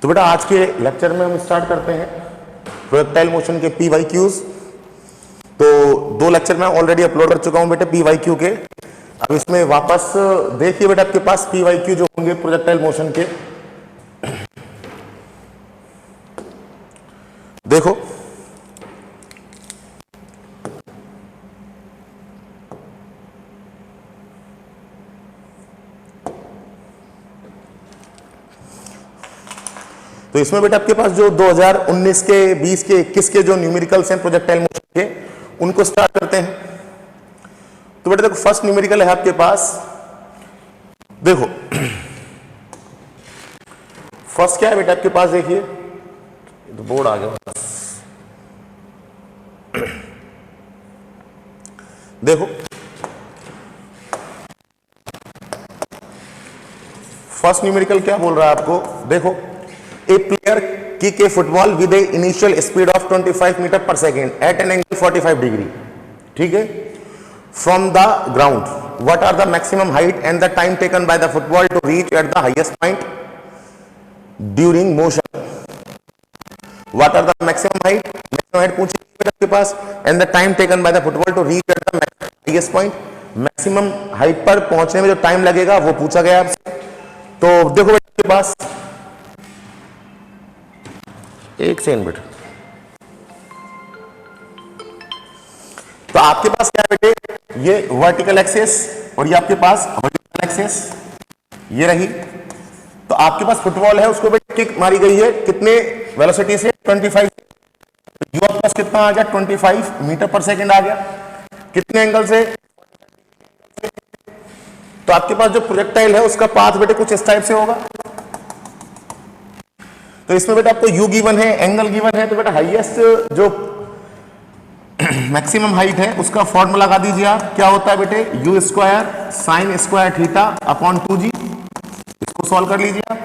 तो बेटा आज के लेक्चर में हम स्टार्ट करते हैं प्रोजेक्टाइल मोशन के पी वाई क्यूज। तो 2 लेक्चर मैं ऑलरेडी अपलोड कर चुका हूं बेटे पी वाई क्यू के। अब इसमें वापस देखिए बेटा आपके पास पी वाई क्यू जो होंगे प्रोजेक्टाइल मोशन के, देखो तो इसमें बेटा आपके पास जो 2019 के 20 के 21 के जो न्यूमेरिकल्स हैं प्रोजेक्टाइल मोशन के, उनको स्टार्ट करते हैं। तो बेटा देखो फर्स्ट न्यूमेरिकल है आपके पास, देखो फर्स्ट क्या है बेटा आपके पास, देखिए तो बोर्ड आ गया। देखो फर्स्ट न्यूमेरिकल क्या बोल रहा है आपको, देखो A player kick a football with a initial speed of 25 meter per second at an angle 45 degree, ठीक है, from the ground. What are the maximum height and the time taken by the football to reach at the highest point during motion? What are the maximum height? Maximum height पूछी आपके पास, and the time taken by the football to reach at the highest point. Maximum height पर पहुंचने में जो time लगेगा वो पूछा गया आपसे। तो देखो आपके पास एक सेकंड बेटा, तो आपके पास क्या है बेटे, ये वर्टिकल एक्सिस और ये आपके पास वर्टिकल एक्सिस ये रही। तो आपके पास फुटबॉल है, उसको बेटे किक मारी गई है कितने वेलोसिटी से, 25। यू आपके पास कितना आ गया, 25 मीटर पर सेकंड आ गया, कितने एंगल से। तो आपके पास जो प्रोजेक्टाइल है उसका पाथ बेटे कुछ इस टाइप से होगा। तो इसमें बेटा आपको u गिवन है, एंगल गिवन है, तो बेटा हाईएस्ट जो मैक्सिमम हाइट है उसका फॉर्मूला लगा दीजिए आप, क्या होता है बेटे, u square sine square theta upon 2g। इसको सॉल्व कर लीजिए आप,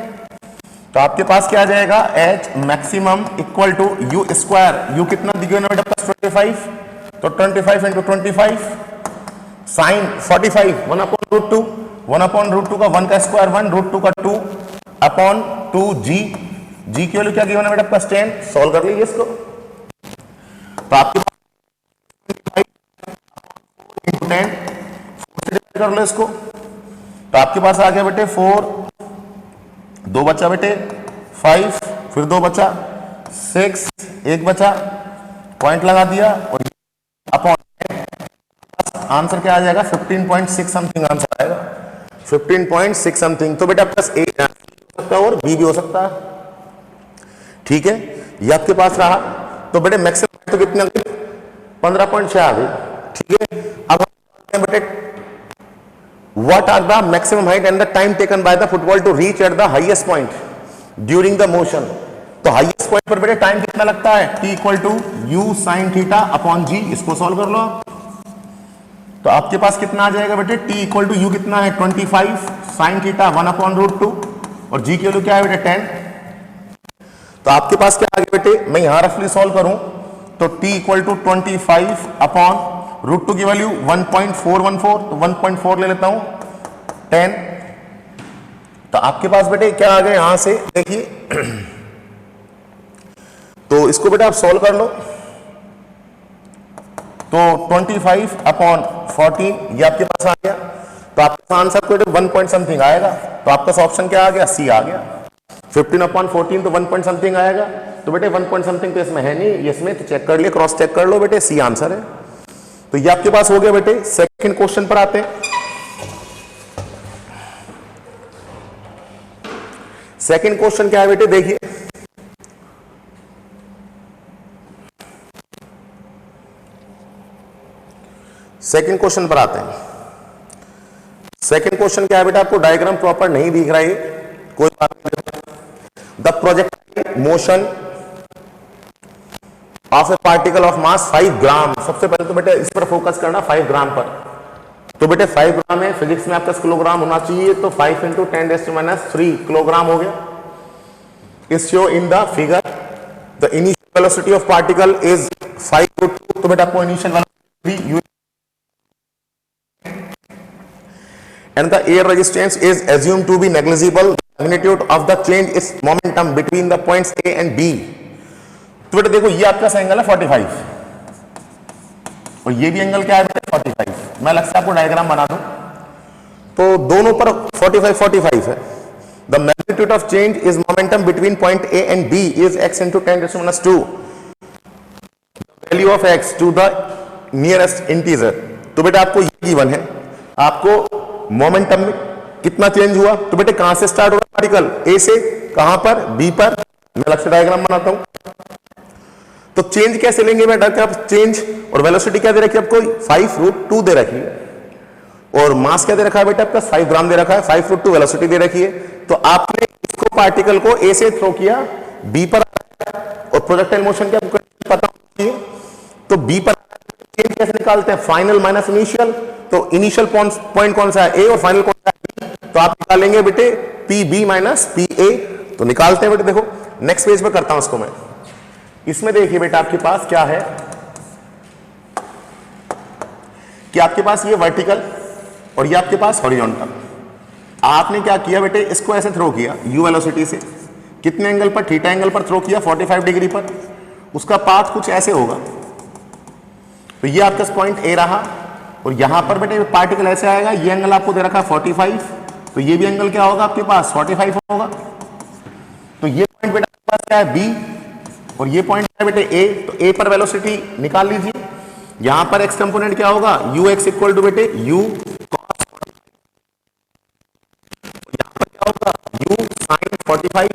तो आपके पास क्या आ जाएगा, h maximum equal to u square, u कितना दिया बेटा प्लस 25, तो 25 into 25 sine 45 1 upon root 2, 1 upon root 2 का 1 का स्क्वायर 1, रूट 2 का 2 अपॉन 2g। जी की वैल्यू क्या गिवन है बेटा प्लस 10। सॉल्व कर लीजिए इसको, तो आपके पास 10 कर लो इसको, तो आपके पास आ गया बेटे 4, 2 बचा बेटे 5, फिर 2 बचा 6, 1 बचा, पॉइंट लगा दिया और अपॉन आंसर क्या आ जाएगा, 15.6 समथिंग आंसर आएगा, 15.6 समथिंग। तो बेटा प्लस ए हो सकता है और बी भी हो सकता है, ठीक है, ये आपके पास रहा। तो बेटे मैक्सिमम तो कितना, 15.6 आ गई, ठीक है। अब हम बेटे what are the maximum height and the time taken by the football to reach at the highest point during the motion. तो हाईएस्ट पॉइंट पर बेटे टाइम कितना लगता है, t equal to u sine theta upon g। इसको solve कर लो, तो आपके पास कितना आ जाएगा बेटे, t इक्वल टू u कितना है 25 साइन थीटा 1 अपॉन रूट 2 और g की वैल्यू क्या है बेटे 10। तो आपके पास क्या आ गया बेटे, मैं यहां रफली सॉल्व करूं तो t equal to 25 upon root 2 की वैल्यू 1.414, तो 1.4 ले लेता हूं 10। तो आपके पास बेटे क्या आ गया यहां से, देखिए तो इसको बेटा आप सॉल्व कर लो, तो 25 अपॉन 14 ये आपके पास आ गया। तो आपका आंसर को 1 पॉइंट समथिंग आएगा, तो आपका ऑप्शन क्या आ गया, सी आ गया। 15 अपॉन 14 तो 1 पॉइंट समथिंग आएगा, तो बेटे 1 पॉइंट समथिंग तो इसमें है नहीं, इसमें तो चेक कर लिए, क्रॉस चेक कर लो बेटे, सी आंसर है। तो ये आपके पास हो गया बेटे। सेकंड क्वेश्चन पर आते हैं। सेकंड क्वेश्चन क्या है बेटे, देखिए सेकंड क्वेश्चन पर आते हैं। सेकंड क्वेश्चन क्या है बेटा, आपको डायग्राम प्रॉपर नहीं दिख रहा है, कोई बात नहीं। The projectile motion of A particle of मास 5 ग्राम। सबसे पहले तो बेटे इस पर फोकस करना, 5 ग्राम पर। तो बेटे 5 ग्राम है, फिजिक्स में आपका किलोग्राम होना चाहिए, तो 5 इंटू 10⁻³ किलोग्राम हो गया। Is show in the figure the initial velocity of particle is 5√2। तो बेटा आपको initial velocity and the air resistance is assumed to be negligible, magnitude of the change is momentum between the points A and B. तो बेटा देखो ये आपका angle है 45 और ये भी एंगल क्या है बेटा 45। मैं अलग से आपको डायग्राम बना दूं तो दोनों पर 45 45 है। The magnitude of change is momentum between point A and B is x into 10⁻²। Value of x to the nearest integer. तो बेटा आपको ये गिवन है, आपको मोमेंटम में कितना चेंज हुआ। तो बेटे कहां से स्टार्ट होगा पार्टिकल, ए से कहां पर, बी पर। मैं अलग से डायग्राम बनाता हूं। तो चेंज कैसे लेंगे बेटा, क्या चेंज और वेलोसिटी क्या दे रखी है आपको 5√2 दे रखी है और मास क्या दे रखा है बेटा आपका 5 ग्राम दे रखा है, 5√2 वेलोसिटी दे रखी है। तो आपने इसको पार्टिकल को ए से थ्रो किया बी पर और प्रोजेक्टाइल मोशन क्या पता होती है। तो बी पर चेंज कैसे निकालते हैं, फाइनल माइनस इनिशियल। तो इनिशियल पॉइंट कौन सा है ए और फाइनल कौन सा है बी। तो आप निकालेंगे बेटे P B minus P A. तो निकालते हैं बेटे। देखो नेक्स्ट पेज पे करता हूं उसको मैं। इसमें देखिए बेटा आपके पास क्या है कि आपके पास ये वर्टिकल और ये आपके पास हॉरिजॉन्टल। आपने क्या किया बेटे, इसको ऐसे थ्रो किया यू वेलोसिटी से, कितने एंगल पर, थीटा एंगल पर थ्रो किया 45 डिग्री पर। उसका पाथ कुछ ऐसे होगा। तो ये आपका पॉइंट ए रहा और यहां पर बेटे पार्टिकल ऐसे आएगा। ये एंगल आपको दे रखा है 45, तो ये भी एंगल क्या होगा आपके पास 45 होगा। तो ये पॉइंट बेटा आपके पास क्या है बी और ये पॉइंट है बेटे ए। तो ए पर वेलोसिटी निकाल लीजिए। यहां पर एक्स कंपोनेंट क्या होगा यू एक्स इक्वल टू बेटे यू कॉस, यहां पर क्या होगा यू साइन 45।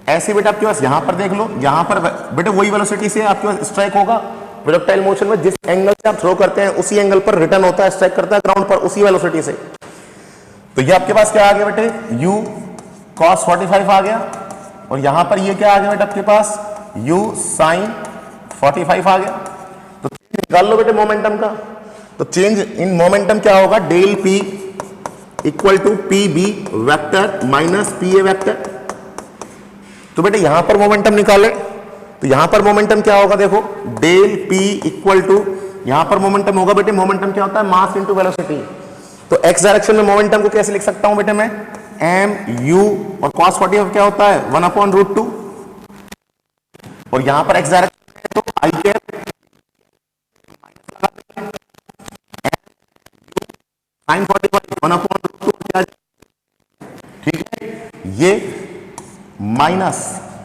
ऐसे बेटा आपके पास यहां पर देख लो, यहां पर बेटे वही वेलोसिटी से आपके पास स्ट्राइक होगा। प्रोजेक्टाइल मोशन में जिस एंगल से आप थ्रो करते हैं उसी एंगल पर रिटर्न होता है, स्ट्राइक करता है ग्राउंड पर उसी वेलोसिटी से। तो ये आपके पास क्या आ गया बेटे u cos 45 आ गया और यहां पर ये क्या आ गया बेटे आपके पास u sin 45 आ गया। तो निकाल लो बेटे मोमेंटम का। तो चेंज इन मोमेंटम क्या होगा, del p equal to P B vector minus P A vector. तो बेटे यहां पर मोमेंटम निकाले तो यहां पर मोमेंटम क्या होगा, देखो डेल p इक्वल टू, यहां पर मोमेंटम होगा बेटे, मोमेंटम क्या होता है मास इनटू वेलोसिटी। तो x डायरेक्शन में मोमेंटम को कैसे लिख सकता हूं बेटे मैं, m u और cos 45 क्या होता है 1/√2 और यहां पर x डायरेक्शन तो i कैप sin 45 1/√2। ठीक है, ये माइनस।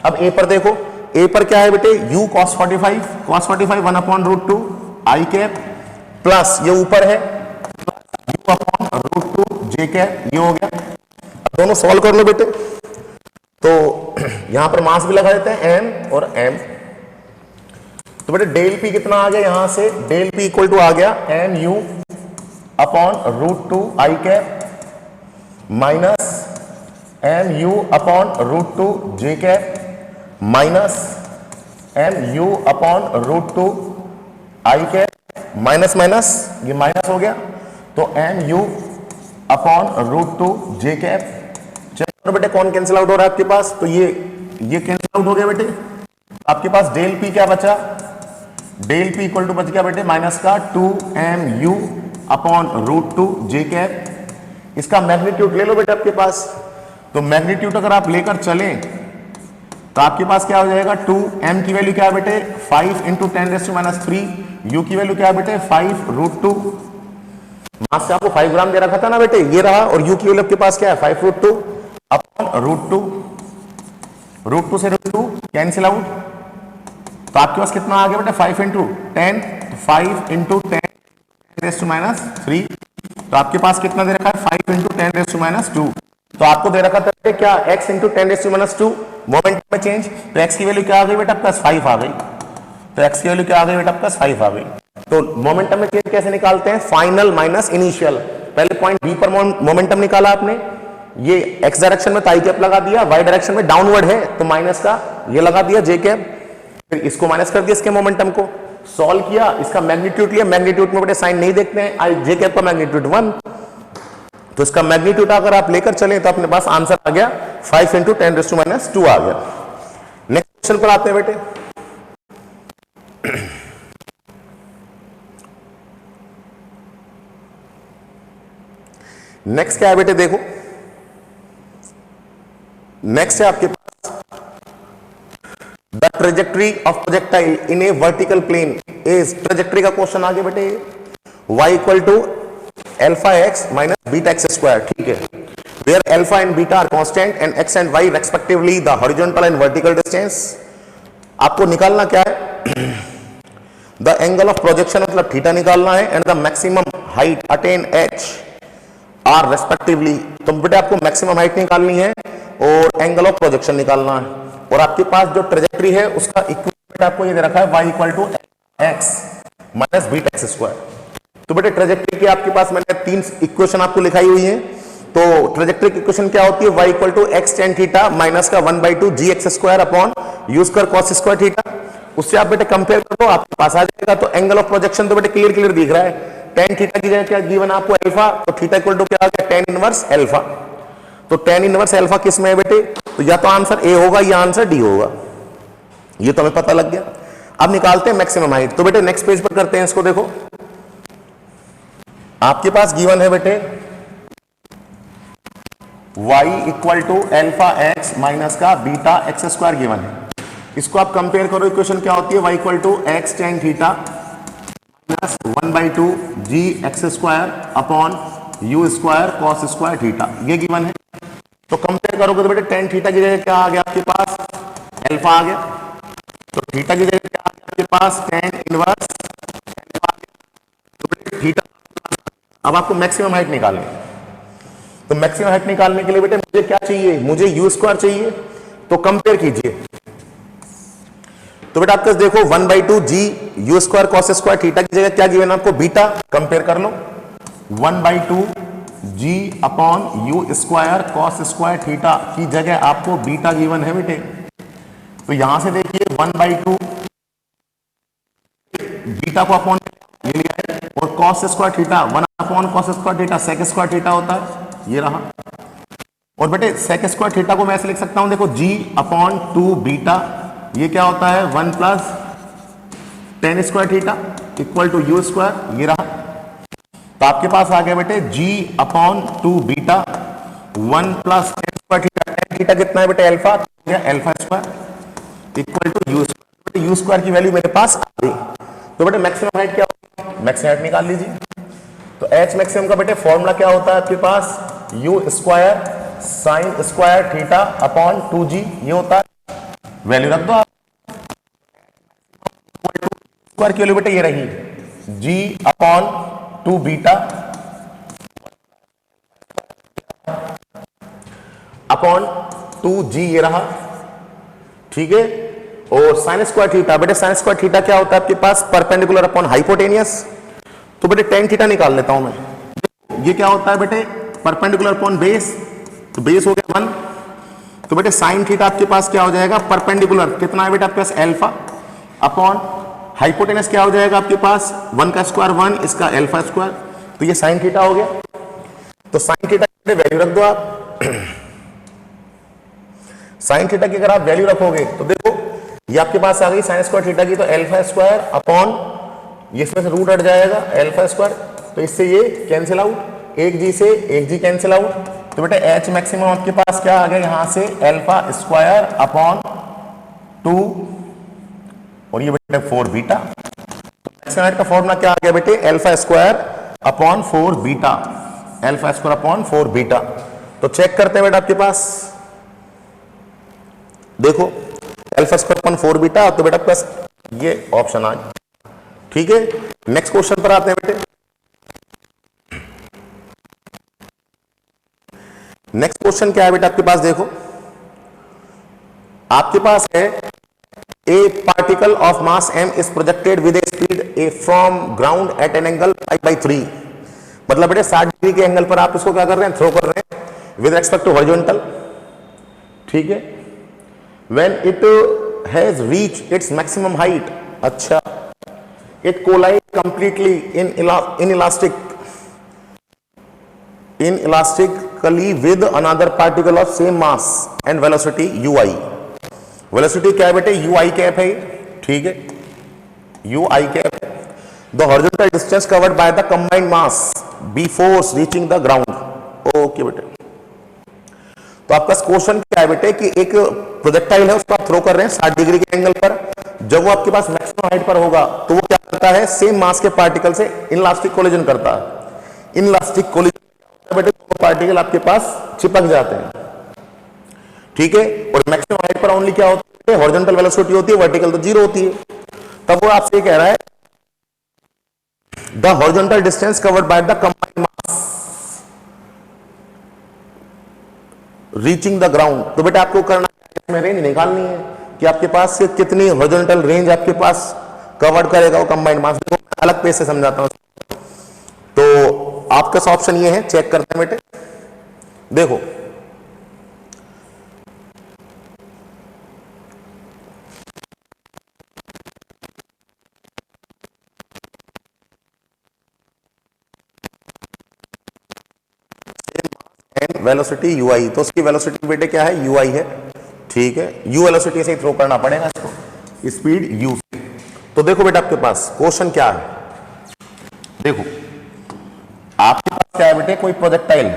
अब a पर देखो, a पर क्या है बेटे u cos 45 1/√2 i cap plus ये ऊपर है u/√2 j कैप। ये हो गया। अब दोनों सॉल्व कर लो बेटे। तो यहां पर मास भी लगा देते हैं m और m। तो बेटे डेल p कितना आ गया, यहां से डेल p इक्वल टू आ गया mu/√2 i cap minus mu/√2 j cap minus mu/√2 i cap minus minus ये माइनस हो गया। तो mu/√2 j कैप। चलो बेटे कौन कैंसिल आउट हो रहा है आपके पास, तो ये कैंसिल आउट हो गया बेटे। आपके पास डेल p क्या बचा, डेल p इक्वल टू बच गया बेटे माइनस का 2mu/√2 j कैप। इसका मैग्नीट्यूड ले लो बेटे आपके पास। तो मैग्नीट्यूड अगर आप लेकर चलें तो आपके पास क्या हो जाएगा 2m की वैल्यू क्या है बेटे 5 × 10⁻3, u की वैल्यू क्या है बेटे 5√2। मास से आपको 5 ग्राम दे रखा था ना बेटे, ये रहा, और u की वैल्यू आपके पास क्या है 5√2/√2। √2 से √2 कैंसिल आउट। तो आपके पास कितना आ गया बेटे 5 × 10, 5 × 10⁻3। तो आपके पास कितना दे रखा है 5 × 10⁻2। तो आपको दे रखा था क्या x × 10⁻2 मोमेंट में चेंज। तो x की वैल्यू क्या आ गई बेटा आपका 5 आ गई। तो x की वैल्यू क्या आ गई बेटा आपका 5 आ गई। तो मोमेंटम में चेंज कैसे निकालते हैं, फाइनल माइनस इनिशियल। पहले पॉइंट b पर मोमेंटम निकाला आपने, ये x डायरेक्शन में ताई कैप लगा दिया, y डायरेक्शन में डाउनवर्ड है तो माइनस का ये लगा दिया j कैप, फिर इसको माइनस कर दिया इसके मोमेंटम को, सॉल्व किया, इसका मैग्नीट्यूड लिया। मैग्नीट्यूड में बेटे साइन नहीं देखते हैं, j कैप का मैग्नीट्यूड 1। तो इसका मैग्नीट्यूड अगर आप लेकर चलें तो अपने पास आंसर आ गया 5 × 10⁻2 आ गया। नेक्स्ट क्वेश्चन पर आते हैं बेटे। नेक्स्ट क्या है बेटे, देखो नेक्स्ट है आपके पास the trajectory of projectile in a vertical plane is, trajectory का क्वेश्चन आगे बेटे, y equal to alpha x minus beta x square, ठीक है, where alpha and beta are constant and x and y respectively the horizontal and vertical distance. आपको निकालना क्या है, the angle of projection मतलब थीटा निकालना है, and the maximum height attain h are respectively. तो बेटे आपको मैक्सिमम हाइट निकालनी है और एंगल ऑफ प्रोजेक्शन निकालना है, और आपके पास जो ट्रेजेक्ट्री है उसका इक्विवेलेंट आपको ये दे रखा है y equal to x minus beta x square. तो बेटे ट्रेजेक्ट्री की आपके पास मैंने 3 इक्वेशन आपको लिखाई हुई है। तो ट्रेजेक्ट्री की इक्वेशन क्या होती है, y equal to x tan theta minus का 1/2 g x square upon u square cos square theta. उससे आप बेटे कंपेयर कर दो, आपके पास आ जाएगा। तो एंगल ऑफ प्रोजेक्शन तो बेटे क्लियर दिख रहा है, टेन थीटा की जगह क्या गिवन आपको अल्फा, तो थीटा इक्वल टू क्या आ गया, टेन इनवर्स अल्फा। तो टेन इनवर्स अल्फा किस में है बेटे, तो या तो आंसर ए होगा या आंसर डी होगा, ये तो हमें पता लग गया। अब निकालते हैं मैक्सिमम हाइट। तो बेटे नेक्स्ट पेज पर करते हैं इसको। देखो आपके पास गिवन है बेटे y equal to alpha x minus का बीटा एक्स स्क्वायर गिवन है। इसको आप कंपेयर करो, इक्वेशन क्या होती है, y equal to x tan theta minus 1/2 g x square upon u square cos square theta, ये गिवन है। तो कंपेयर करोगे तो बेटे टेन थीटा की जगह क्या आ गया आपके पास, अल्फा आ गया। तो थीटा की जगह क्या आ गया आपके पास, टेन इनवर्स अल्फा आ गया। तो बेटे थीटा, अब आपको मैक्सिमम हाइट निकालनी है। तो मैक्सिमम हाइट निकालने के लिए बेटे मुझे क्या चाहिए, मुझे यू स्क्वायर चाहिए। तो कंपेयर कीजिए, तो बेटा आपके देखो 1/2 g u square cos square theta की जगह क्या गिवन आपको, बीटा। कंपेयर कर लो, 1/2 g upon u square cos square theta की जगह आपको बीटा गिवन है बेटे। तो यहां से देखिए 1/2 बीटा को अपॉन ये लिया है, और cos square theta 1 upon cos square theta sec square theta होता है, ये रहा। और बेटे सेक स्क्वायर थीटा को मैं ऐसे लिख सकता हूं, देखो जी अपॉन 2 बीटा, ये क्या होता है 1 plus tan square theta equal to u square, ये रहा। तो आपके पास आ गया बेटे g upon 2 beta 1 plus tan square theta, tan theta कितना है बेटे alpha, alpha square equal to u square. U square की वैल्यू मेरे पास आ गई। तो बेटे मैक्सिमम हाइट क्या होगी, मैक्सिमम हाइट निकाल लीजिए। तो एच मैक्सिमम का बेटे फॉर्मूला क्या होता है आपके पास, u square sine square theta upon 2g, ये होता है। वैल्यू रख दो आप, स्क्वायर की वैल्यू बेटे ये रही g upon 2 beta upon 2g, ये रहा, ठीक है। और साइन स्क्वायर थीटा, बेटे साइन स्क्वायर थीटा क्या होता है आपके पास, परपेंडिकुलर अपॉन हाइपोटेनियस। तो बेटे टेन थीटा निकाल लेता हूं मैं। ये क्या होता है बेटे, परपेंडिकुलर अपॉन बेस, तो बेस हो गया 1। तो बेटे साइन थीटा आपके पास क्या हो जाएगा, परपेंडिकुलर कितना है बेटा आपके पास अल्फा अपॉन हाइपोटेनस क्या हो जाएगा आपके पास 1 का स्क्वायर 1, इसका अल्फा स्क्वायर। तो ये साइन थीटा हो गया। तो साइन थीटा की वैल्यू रख दो आप। साइन थीटा की अगर आप वैल्यू रखोगे तो देखो ये आपके पास आ गई साइन स्क्वायर थीटा की, तो अल्फा स्क्वायर अपॉन ये इसमें से रूट हट जाएगा अल्फा स्क्वायर, तो इससे ये कैंसिल आउट, एक जी से एक जी कैंसिल आउट। तो बेटा एच मैक्सिमम आपके पास क्या आ गया, यहां से अल्फा स्क्वायर अपॉन 2 और ये बेटे 4 बीटा। मैक्सिमम का फॉर्मूला क्या आ गया बेटे, alpha square upon 4 beta, alpha square upon 4 beta. तो चेक करते हैं बेटा आपके पास, देखो अल्फा स्क्वायर अपॉन 4 बीटा, तो बेटा आपके पास ये ऑप्शन आ गया, ठीक है। नेक्स्ट क्वेश्चन पर आते हैं बेटे। नेक्स्ट क्वेश्चन क्या है बेटा आपके पास, देखो आपके पास है a particle of mass m is projected with a speed a from ground at an angle π/3। मतलब बेटे 60 डिग्री के एंगल पर आप इसको क्या कर रहे हैं, थ्रो कर रहे हैं विद रिस्पेक्ट टू हॉरिजॉन्टल, ठीक है। When it has reach its maximum height, अच्छा, it collides completely inelastically with another particle of same mass and velocity ui। Velocity क्या है बेटे, ui कैप है, ठीक है, ui कैप। The horizontal distance covered by the combined mass before reaching the ground, okay बेटे। तो आपका क्वेश्चन क्या है बेटे कि एक प्रोजेक्टाइल है, उसको आप थ्रो कर रहे हैं 60 डिग्री के एंगल पर। जब वो आपके पास मैक्सिमम हाइट पर होगा तो वो क्या करता है, सेम मास के पार्टिकल से इनलास्टिक कोलिजन करता है। इनलास्टिक कोलिजन बेटे दोनों पार्टिकल आपके पास चिपक जाते हैं, ठीक है। और मैक्सिमम हाइट पर ओनली क्या होती है, हॉरिजॉन्टल वेलोसिटी होती है, वर्टिकल तो जीरो होती है। तब वो आपसे कह रहा है the horizontal distance covered by the combined mass reaching the ground. तो बेटा आपको करना है, इसमें रेंज निकालनी है कि आपके पास से कितनी हॉरिजॉन्टल रेंज आपके पास कवर करेगा वो कंबाइंड मास। अलग पेज से समझाता हूं। तो आपका ऑप्शन ये है, चेक करते हैं बेटे। देखो वेलोसिटी ui, तो उसकी वेलोसिटी बेटे क्या है, ui है, ठीक है। u वेलोसिटी से ही थ्रो करना पड़ेगा इसको, स्पीड u से। तो देखो बेटा आपके पास क्वेश्चन क्या है, देखो आपके पास क्या है बेटे, कोई प्रोजेक्टाइल,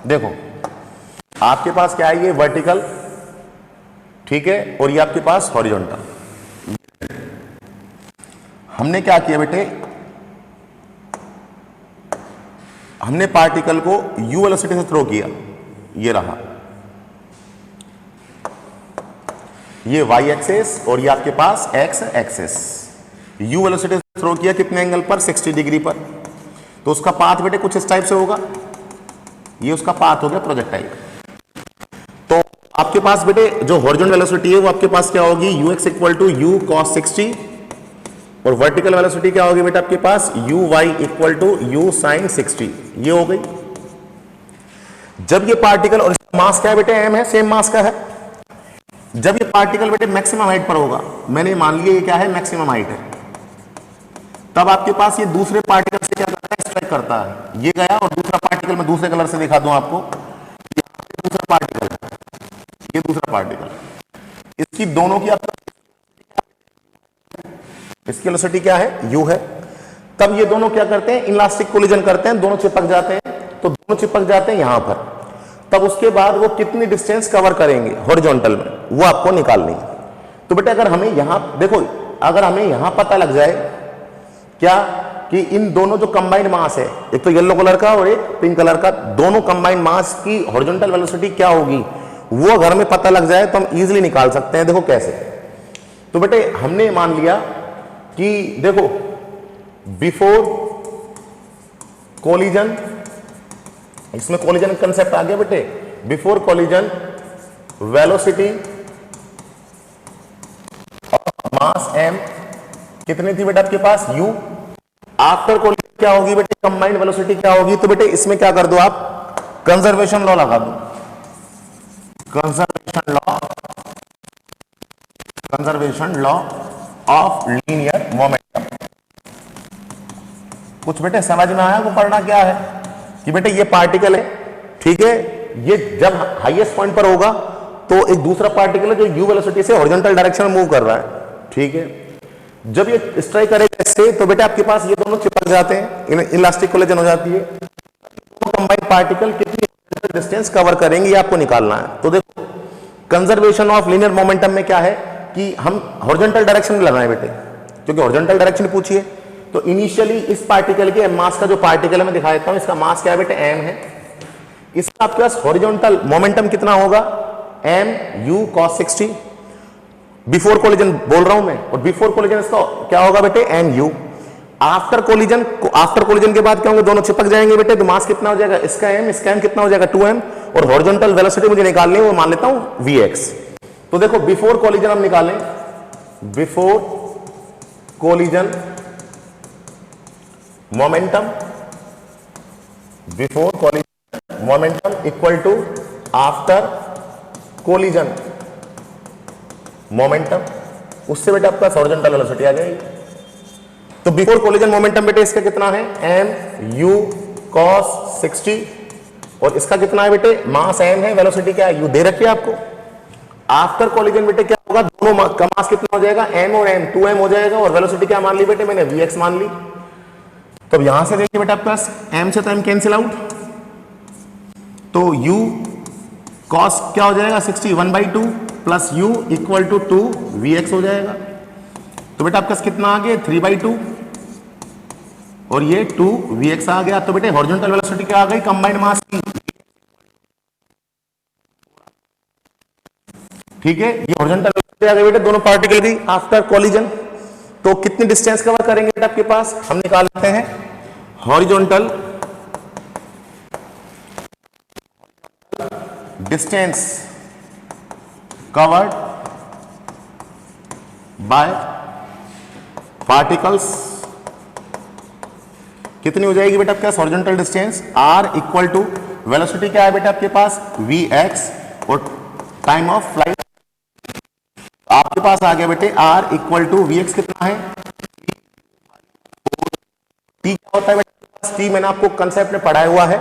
देखो आपके पास क्या है, ये वर्टिकल, ठीक है, और ये आपके पास हॉरिजॉन्टल। हमने क्या किया बेटे, हमने पार्टिकल को u वेलोसिटी से थ्रो किया, ये रहा, ये y एक्सेस और ये आपके पास x एक्सेस। u वेलोसिटी से थ्रो किया कितने एंगल पर, 60 डिग्री पर। तो उसका पाथ बेटे कुछ इस टाइप से होगा, ये उसका पाथ हो गया प्रोजेक्टाइल। तो आपके पास बेटे जो हॉरिजॉन्टल वेलोसिटी है वो आपके पास क्या होगी, ux equal to u cos 60, और वर्टिकल वेलोसिटी क्या होगी बेटा आपके पास, uy equal to u sin 60। ये हो गई। जब ये पार्टिकल, और इसका मास क्या है बेटे, m है, सेम मास का है। जब ये पार्टिकल बेटे मैक्सिमम हाइट पर होगा, मैंने मान लिया ये क्या है, मैक्सिमम हाइट है, तब आपके पास ये दूसरे पार्टिकल से क्या करता है, स्ट्राइक करता है। ये गया, और दूसरा पार्टिकल मैं दूसरे कलर से दिखा दूं आपको, दूसरा पार्टिकल है, ये दूसरा पार्टिकल, इसकी दोनों की आपका, इसकी वेलोसिटी क्या है, u है। तब ये दोनों क्या करते हैं, इलास्टिक कोलिजन करते हैं, दोनों चिपक जाते हैं। तो दोनों चिपक जाते हैं यहां पर। तब उसके बाद वो कितनी डिस्टेंस कवर करेंगे हॉरिजॉन्टल में, वो आपको निकालनी है। तो बेटा अगर हमें यहां देखो, अगर हमें यहां पता लग जाए क्या कि इन दोनों जो कंबाइंड मास है, एक तो येलो कलर का और एक पिंक कलर का, दोनों कंबाइंड मास की हॉरिजॉन्टल वेलोसिटी क्या होगी, वो अगर हमें पता लग जाए तो हम इजीली निकाल सकते हैं। देखो कैसे, तो बेटे हमने मान लिया कि देखो बिफोर कोलिजन, इसमें कोलिजन कंसेप्ट आ गया बेटे, before collision velocity of mass m कितनी थी बेटा आपके पास, u। आफ्टर कोलिजन क्या होगी बेटे, कंबाइंड वेलोसिटी क्या होगी। तो बेटे इसमें क्या कर दो आप, कंजर्वेशन लॉ लगा दो, conservation law of linear momentum. कुछ बेटे समझ में आया, वो पढ़ना क्या है कि बेटे ये पार्टिकल है, ठीक है, ये जब हाईएस्ट पॉइंट पर होगा तो एक दूसरा पार्टिकल है जो u वेलोसिटी से हॉरिजॉन्टल डायरेक्शन में मूव कर रहा है, ठीक है। जब ये स्ट्राइक करेगा इससे, तो बेटे आपके पास ये दोनों चिपक जाते हैं, इलास्टिक कोलिजन हो जाती है। कंबाइंड पार्टिकल कितनी डिस्टेंस कवर करेंगे, ये आपको निकालना है। तो देखो कंजर्वेशन ऑफ लीनियर मोमेंटम में क्या है कि हम हॉरिजॉन्टल डायरेक्शन में लग रहे हैं बेटे, क्योंकि हॉरिजॉन्टल डायरेक्शन पूछिए। तो इनिशियली इस पार्टिकल के मास का, जो पार्टिकल है मैं दिखा देता हूं, इसका मास क्या है बेटे, m है। इसका आपके पास हॉरिजॉन्टल मोमेंटम कितना होगा, m u cos 60। Before collision बोल रहा हूं मैं, और बिफोर कोलिजन इसका क्या होगा बेटे, m u। आफ्टर कोलिजन के बाद क्या होंगे, दोनों चिपक जाएंगे बेटे, तो मास कितना हो जाएगा, इसका m, इसका m कितना हो जाएगा, 2m। और हॉरिजॉन्टल वेलोसिटी मुझे निकालनी है, वो मान लेता हूं vx। तो देखो बिफोर कोलिजन हम निकालें, before collision momentum, before collision momentum equal to after collision momentum, उससे बेटा आपका हॉरिजॉन्टल वेलोसिटी आ जाएगी। तो बिफोर कोलिजन मोमेंटम बेटे इसका कितना है, m u cos 60, और इसका कितना है बेटे, मास m है, वेलोसिटी क्या है, u दे रखी है आपको। आफ्टर कोलिजन बेटे क्या होगा, दोनों का मास कितना हो जाएगा, m और m, 2m हो जाएगा, और वेलोसिटी क्या मान ली बेटे मैंने, vx मान ली। तो अब यहां से देखिए बेटा आपके पास m से तो m कैंसिल आउट, तो u cos क्या हो जाएगा 61/2 plus u equal to 2 vx हो जाएगा। तो बेटा आपके पास कितना आ गया 3/2 और ये 2 vx आ गया। तो बेटे हॉरिजॉन्टल वेलोसिटी क्या आ गई कंबाइंड मास की, ठीक है, ये हॉरिजॉन्टल वेलोसिटी आ गई बेटे दोनों पार्टिकल की आफ्टर कोलिजन। तो कितनी डिस्टेंस कवर करेंगे बेटा आपके पास, हम निकाल लेते हैं horizontal distance covered by particles कितनी हो जाएगी बेटा आपके पास horizontal distance r equal to velocity क्या है बेटा आपके पास vx और टाइम ऑफ फ्लाइट आपके पास आ गया बेटे r इक्वल टू vx कितना है t क्या होता है बेटा t मैंने आपको कंसेप्ट में पढ़ाया हुआ है।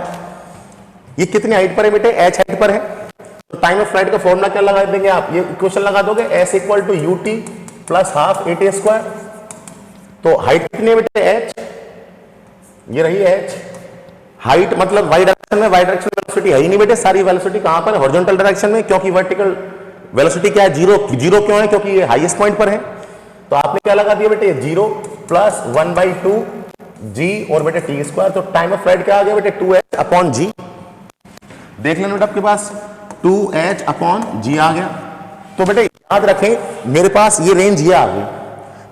ये कितनी हाइट पर है बेटे h हाइट पर है, तो टाइम ऑफ फ्लाइट का फॉर्मूला क्या लगा देंगे आप, ये इक्वेशन लगा दोगे s equal to ut plus half at square. तो हाइट कितनी है बेटे h, ये रही h हाइट, मतलब वाई डायरेक्शन में, वाई डायरेक्शन में वेलोसिटी है ही नहीं बेटे, सारी वेलोसिटी कहां पर है हॉरिजॉन्टल डायरेक्शन में, क्योंकि वर्टिकल वेलोसिटी क्या है जीरो, जीरो क्यों है क्योंकि ये हाईएस्ट पॉइंट पर है। तो आपने क्या लगा दिया बेटे 0 प्लस 1/2 g और बेटे टी स्क्वायर। तो टाइम ऑफ फ्लाइट क्या आ गया बेटे 2h अपॉन g, देख लेना बेटा आपके पास 2h अपॉन g आ गया। तो बेटे याद रखें मेरे पास ये रेंज ये आ गई,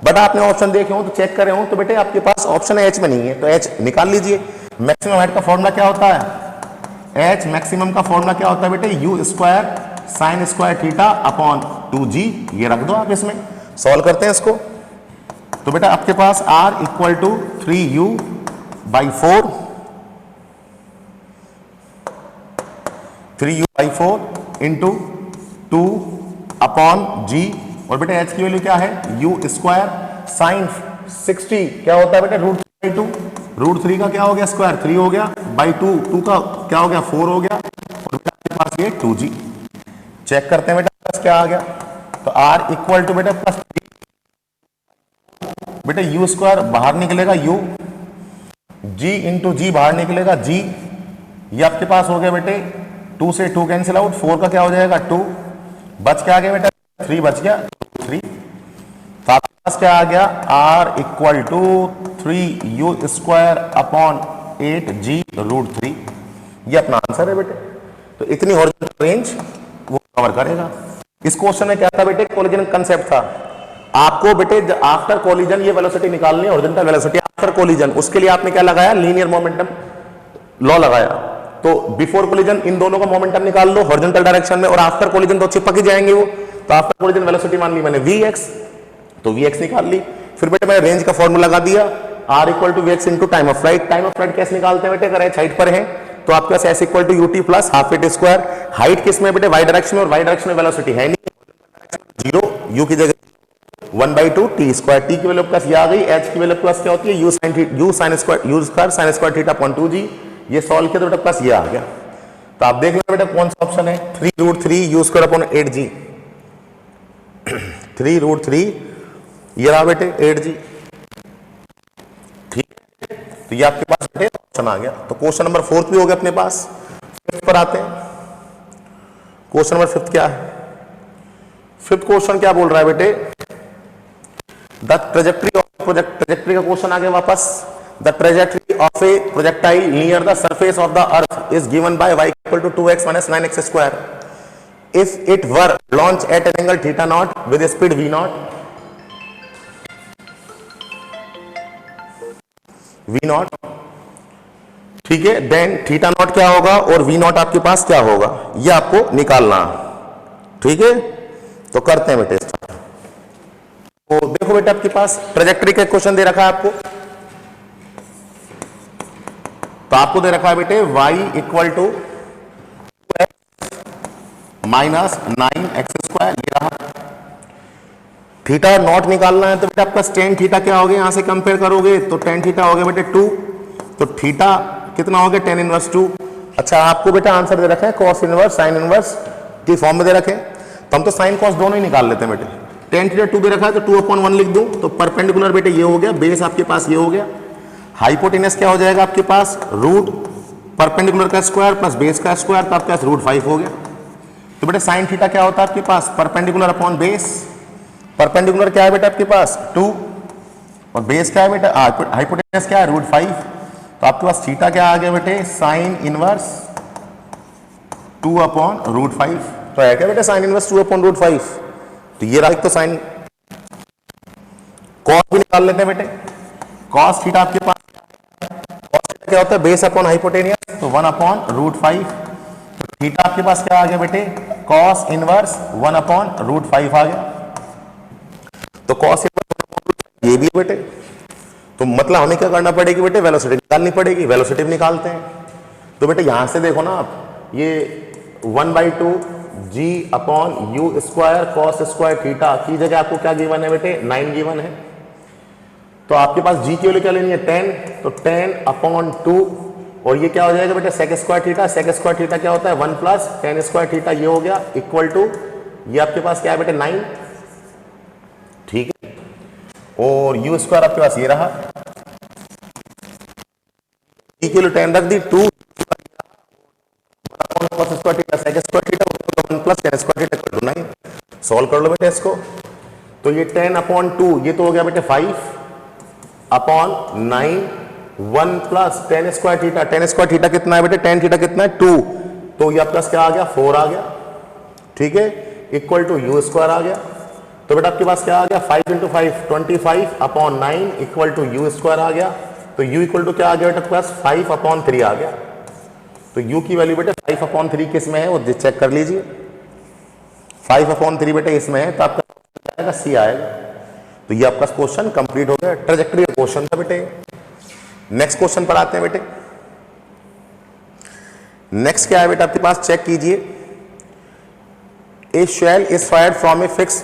बट आपने ऑप्शन देखे हो तो चेक करे हो तो बेटे आपके पास ऑप्शन h में नहीं है, तो h निकाल लीजिए। मैक्सिमम हाइट का फॉर्मूला क्या होता है, h मैक्सिमम का फॉर्मूला क्या होता है बेटे u square sine square theta upon 2g, ये रख दो आप इसमें, सॉल्व करते हैं इसको। तो बेटा आपके पास r equal to 3u/4 3u/4 into 2 upon g और बेटा h की वैल्यू क्या है u स्क्वायर साइन 60 क्या होता है बेटा √3/2, √3 का क्या हो गया स्क्वायर 3 हो गया बाई 2, 2 का क्या हो गया 4 हो गया और बेटा आपके पास ये 2g। चेक करते हैं बेटा पास क्या आ गया, तो r इक्वल टू बेटा प्लस बेटा u स्क्वायर बाहर निकलेगा u, g इंटू जी बाहर निकलेगा g, ये आपके पास हो गया बेटे 2 से 2 कैंसिल आउट, 4 का क्या हो जाएगा 2, बच क्या आ गया बेटा 3 बच गया 3। तो आपके पास क्या आ गया r equal to 3u square upon 8g √3, ये अपना आंसर है बेटे। तो इतनी हॉरिजॉन्टल रेंज वो कवर करेगा। इस क्वेश्चन में क्या था बेटे कोलिजन कंसेप्ट था, आपको बेटे आफ्टर कोलिजन ये वेलोसिटी निकालनी है हॉरिजॉन्टल वेलोसिटी आफ्टर कोलिजन, उसके लिए आपने क्या लगाया लीनियर मोमेंटम लॉ लगाया। तो बिफोर कोलिजन इन दोनों का मोमेंटम निकाल लो हॉरिजॉन्टल डायरेक्शन में और आफ्टर कोलिजन तो चिपक ही जाएंगे वो। तो आफ्टर कोलिजन वेलोसिटी मान ली मैंने vx, तो vx निकाल ली, फिर बेटे मैंने रेंज का फॉर्मूला लगा दिया r equal to vx into time of flight. Time of flight कैसे निकालते हैं बेटे, अगर h हाइट पर है तो आपके पास s equal to ut plus half at square, height किस में बेटे वाई डायरेक्शन में, और वाई डायरेक्शन में वेलोसिटी है नहीं 0, u की जगह 1/2 टी स्क्वायर, टी की वैल्यू प्लस ये आ गई, h की वैल्यू प्लस क्या होती है u sign square theta upon 2g, ये सॉल्व किया तो बेटा प्लस ये आ गया। तो आप देख लेना बेटा कौन सा ऑप्शन है 3√3 u स्क्वायर अपॉन 8g 3√3 ये रहा बेटे 8g, ठीक है। तो ये आपके पास बेटे ऑप्शन आ गया। तो क्वेश्चन नंबर 4 भी हो गया अपने पास। 5th पर आते हैं, क्वेश्चन नंबर 5 क्या है, 5th क्वेश्चन क्या बोल रहा है बेटे, द ट्रेजेक्ट्री ऑफ ट्रेजेक्ट्री का क्वेश्चन आ गया वापस। The trajectory of a projectile near the surface of the earth is given by y equal to 2x minus 9x square if it were launched at an angle theta naught with speed v naught, ठीक है। Then theta naught क्या होगा और v not आपके पास क्या होगा, ये आपको निकालना, ठीक है। तो करते हैं बेटे स्टार्ट। तो देखो बेटे आपके पास ट्रेजेक्ट्री का क्वेश्चन दे रखा है आपको, तो आपको दे रखा है बेटे y equal to minus 9x square, ये रहा। थीटा नॉट निकालना है तो बेटा आपका टेन थीटा क्या हो गया, यहां से कंपेयर करोगे तो टेन थीटा हो गया बेटे 2, तो थीटा कितना हो गया 10 इनवर्स 2। अच्छा आपको बेटा आंसर दे रखा है कॉस इनवर्स साइन इनवर्स की फॉर्म में दे रखे, तो हम तो साइन कॉस दोनों ही निकाल लेते हैं बेटे। टेन थीटा 2 दे रखा है तो 2/1 लिख दूं, तो परपेंडिकुलर बेटे ये हो गया, बेस आपके पास ये हो गया, हाइपोटेनस क्या हो जाएगा आपके पास, रूट परपेंडिकुलर का स्क्वायर प्लस बेस का स्क्वायर, तो आपके पास रूट 5 हो गया। तो बेटा साइन थीटा क्या होता है आपके पास, परपेंडिकुलर अपॉन बेस। परपेंडिकुलर क्या है बेटा आपके पास 2 और बेस क्या है बेटा, हाइपोटेनस क्या है रूट 5। तो आपके पास थीटा क्या आ गया बेटे, साइन इनवर्स 2 अपॉन रूट 5। तो है क्या बेटा साइन इनवर्स 2 अपॉन रूट 5। तो ये रहा, तो साइन कॉस भी निकाल लेते हैं बेटे। कॉस थीटा आपके पास क्या होता है, बेस अपॉन हाइपोटेनियस, तो 1 अपॉन रूट 5। तो थीटा आपके पास क्या आ गया बेटे, कॉस इनवर्स 1 अपॉन रूट 5 आ गया। तो कॉस इनवर्स ये भी है बेटे। तो मतलब हमें क्या करना पड़ेगी बेटे, वेलोसिटी निकालनी पड़ेगी। वेलोसिटी निकालते हैं। तो बेटे यहां से देखो ना आप, ये 1/2 g upon u square cos square theta की जगह आपको क्या गिवन है बेटे, 9 गिवन है। तो आपके पास जी की वैल्यू क्या लेनी है 10, तो 10 अपॉन 2 और ये क्या हो जाएगा बेटा sec square theta. Sec square theta क्या होता है 1 प्लस 10 स्क्वायर थीटा, ये हो गया इक्वल टू ये आपके पास क्या है बेटे 9, ठीक है। और यू स्क्वायर आपके पास ये रहा, जी की वैल्यू 10 रख दी, 2 cos square theta sec square theta 1 plus 10 square theta equal to 9। Solve कर लो बेटे इसको। तो ये 10 अपॉन 2 ये तो हो गया बेटे 5 upon 9, 1 plus 10 square theta. 10 square theta कितना है बेटे, 10 थीटा कितना है 2, तो ये आपका क्या आ गया 4 आ गया, ठीक है, इक्वल टू यू स्क्वायर आ गया। तो बेटा आपके पास क्या आ गया 5 इंटू 5 25 अपॉन 9 इक्वल टू यू स्क्वायर आ गया। तो यू इक्वल टू क्या आ गया बेटा आपके पास 5 अपॉन 3 आ गया। तो यू की वैल्यू बेटे 5 अपॉन 3 किस में है वो चेक कर लीजिए। 5 अपॉन 3 बेटे इसमें है, तो आपका आएगा सी आएगा। तो ये आपका क्वेश्चन कंप्लीट हो गया। ट्रेजेक्टरी का क्वेश्चन था बेटे। नेक्स्ट क्वेश्चन पर आते हैं बेटे। नेक्स्ट क्या है बेटा आपके पास, चेक कीजिए। A shell is fired from a fix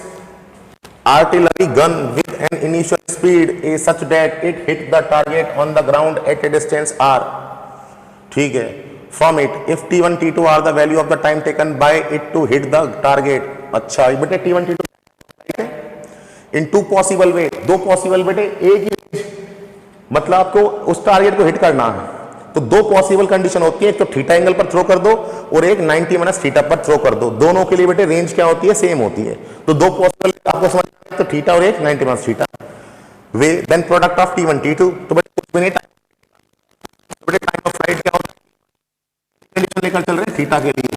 artillery gun with an initial speed a such that it hit the target on the ground at a distance R, ठीक है, from it if T1 T2 are the value of the time taken by it to hit the target. अच्छा बेटे T1 T2 इन 2 possible way, 2 possible बेटे एक ही, मतलब आपको उस target को हिट करना है। तो 2 पॉसिबल कंडीशन होती है, एक तो थीटा एंगल पर थ्रो कर दो और एक 90 माइनस थीटा पर थ्रो कर दो। दोनों के लिए बेटे रेंज क्या होती है, सेम होती है। तो 2 पॉसिबल आपको समझ, तो थीटा और एक 90 माइनस थीटा वे, then product of T1 T2। तो बेटे टाइम ऑफ फ्लाइट क्या होता है, कंडीशन लेकर चल रहे थीटा के लिए,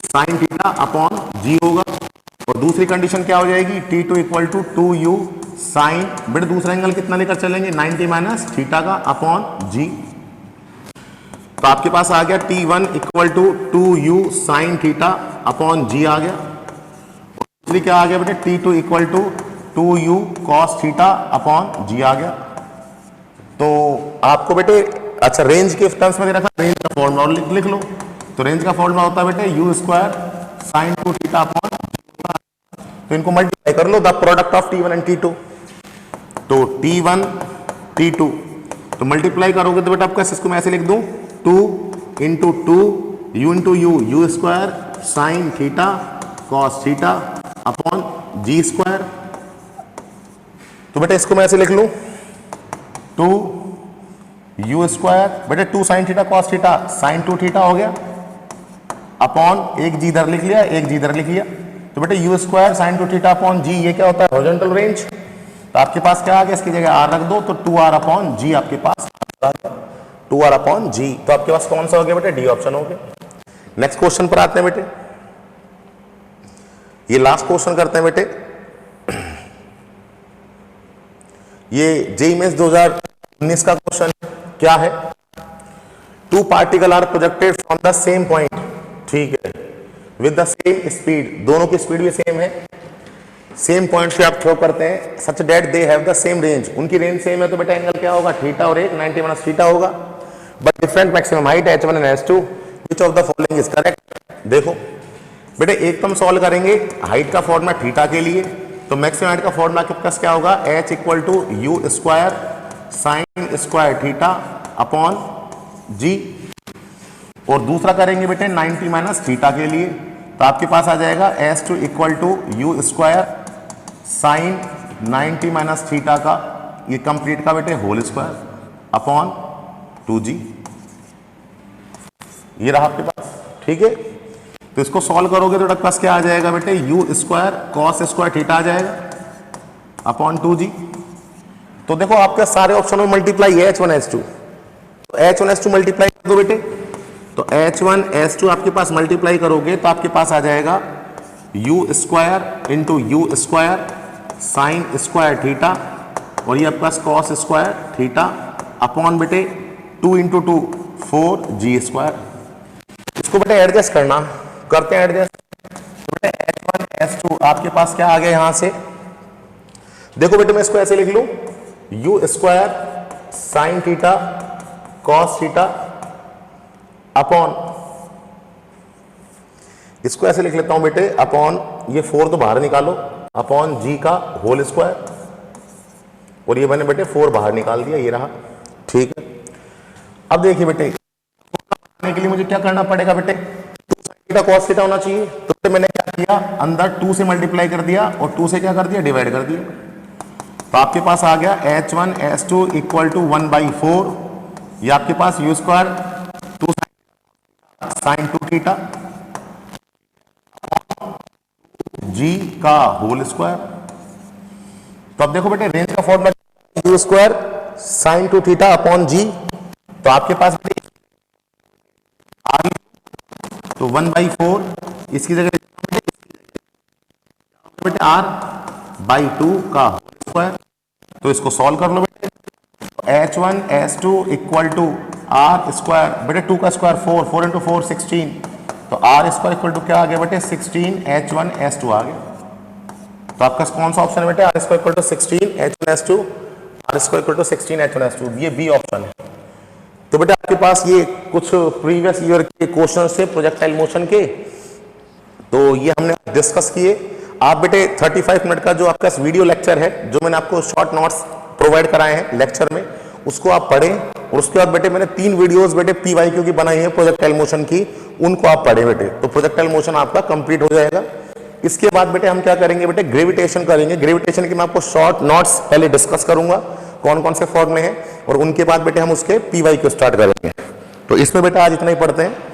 साइन थीटा अपॉन जी होगा। और दूसरी कंडीशन क्या हो जाएगी, T2 equal to 2u sign, बेटे दूसरा एंगल कितना लेकर चलेंगे 90 माइनस थीटा का अपॉन जी। तो आपके पास आ गया T1 equal to 2u sine theta upon g आ गया। दूसरी क्या आ गया बेटे T2 equal to 2u cos theta upon g आ गया। तो आपको बेटे अच्छा रेंज के टर्म्स में दे रखा, रेंज का फॉर्मूला लिख लो। तो रेंज का फॉर्मूला होता है बेटे u square sine 2 theta upon, तो इनको मल्टीप्लाई कर लो, the product of T1 and T2। तो T1 T2 तो मल्टीप्लाई करोगे तो बेटा आपका इसको मैं ऐसे लिख दूं 2 into 2 u into u square sine theta cos theta upon g square. तो बेटा इसको मैं ऐसे लिख लूं 2 यू स्क्वायर, बेटे 2 sign theta cos theta sine 2 theta हो गया अपॉन एक जी इधर लिख लिया, एक जी इधर लिख लिया। तो बेटे u square sine 2 theta upon g, ये क्या होता है हॉरिजॉन्टल रेंज। तो आपके पास क्या आ गया, इसकी जगह आर रख दो, तो 2r अपॉन जी आपके पास 2r अपॉन जी। तो आपके पास कौन सा हो गया बेटे, डी ऑप्शन हो गया। नेक्स्ट क्वेश्चन पर आते हैं बेटे। ये लास्ट क्वेश्चन करते हैं बेटे। ये जेईई मेंस 2019 का क्वेश्चन क्या है, 2 particle are projected from the same point, ठीक है, विद द सेम स्पीड, दोनों की स्पीड भी सेम है, सेम पॉइंट से आप थ्रो करते हैं, such that they have the same range, उनकी रेंज सेम है। तो बेटा एंगल क्या होगा थीटा और एक 90 माइनस थीटा होगा, but different maximum height h1 and h2, which of the following is correct. देखो बेटे एक तो हम सॉल्व करेंगे हाइट का फॉर्मूला थीटा के लिए, तो मैक्सिमम हाइट का फॉर्मूला आपके पास क्या होगा h equal to u square sine square theta upon g. और दूसरा करेंगे बेटे 90 माइनस थीटा के लिए, तो आपके पास आ जाएगा S2 equal to u square sine 90 minus theta का ये कंप्लीट का बेटे होल स्क्वायर अपॉन 2g, ये रहा आपके पास। ठीक है, तो इसको सॉल्व करोगे तो आपके पास क्या आ जाएगा बेटे, u square cos square theta आ जाएगा अपॉन 2g। तो देखो आपके सारे ऑप्शन में मल्टीप्लाई है H1 H2, तो H1 H2 मल्टीप्लाई कर दो बेटे, तो H1 H2 आपके पास मल्टीप्लाई करोगे तो आपके पास आ जाएगा you square into u square sine square theta, और ये आपके पास कॉस स्क्वायर थीटा अपॉन बेटे 2 इंटू 2 4g स्क्वायर। इसको बेटे एडजस्ट करना, करते हैं एडजस्ट। तो बेटे H1 H2 आपके पास क्या आ गया यहां से, देखो बेटे मैं इसको ऐसे लिख लूं, you square sine theta cos theta upon, इसको ऐसे लिख लेता हूं बेटे अपॉन, ये 4 तो बाहर निकालो, अपॉन जी का होल स्क्वायर, और ये मैंने बेटे 4 बाहर निकाल दिया, ये रहा। ठीक है, अब देखिए बेटे के लिए मुझे क्या करना पड़ेगा बेटे, थीटा कॉस थीटा होना चाहिए, तो मैंने क्या किया, अंदर 2 से मल्टीप्लाई कर दिया और 2 से क्या कर दिया, डिवाइड कर दिया। तो आपके पास आ गया H1 H2 इक्वल टू 1/4, ये आपके पास u square 2 sine 2 theta g का होल स्क्वायर। तो अब देखो बेटे रेंज का formula u square sine 2 theta upon g, तो आपके पास तो 1/4 इसकी जगह बेटे r/2 का होल स्क्वायर, तो इसको सॉल्व कर लो बेटे। H1 H2 equal to r square, बेटे 2 का स्क्वायर 4, 4 इंटू 4 16, तो r स्क्वायर इक्वल टू क्या आ गया बेटे 16 H1 H2 आ गया। तो आपका कौन सा ऑप्शन है बेटे, r square equal to 16 H1 H2, r square equal to 16 H1 H2, ये बी ऑप्शन है। तो बेटा आपके पास ये कुछ प्रीवियस ईयर के क्वेश्चन थे प्रोजेक्टाइल मोशन के, तो ये हमने डिस्कस किए। आप बेटे 35 मिनट का जो आपका वीडियो लेक्चर है, जो मैंने आपको शॉर्ट नोट्स प्रोवाइड कराए हैं लेक्चर में, उसको आप पढ़ें, और उसके बाद बेटे मैंने 3 वीडियोस बेटे PYQ की बनाई है प्रोजेक्टाइल मोशन की, उनको आप पढ़ें बेटे, तो प्रोजेक्टाइल मोशन आपका कंप्लीट हो जाएगा। इसके बाद बेटे हम क्या करेंगे बेटे, ग्रेविटेशन करेंगे। ग्रेविटेशन की मैं आपको शॉर्ट नोट्स पहले डिस्कस करूंगा, कौन कौन से फॉर्मूले हैं, और उनके बाद बेटे हम उसके PYQ स्टार्ट करेंगे। तो इसमें बेटा आज इतना ही पढ़ते हैं।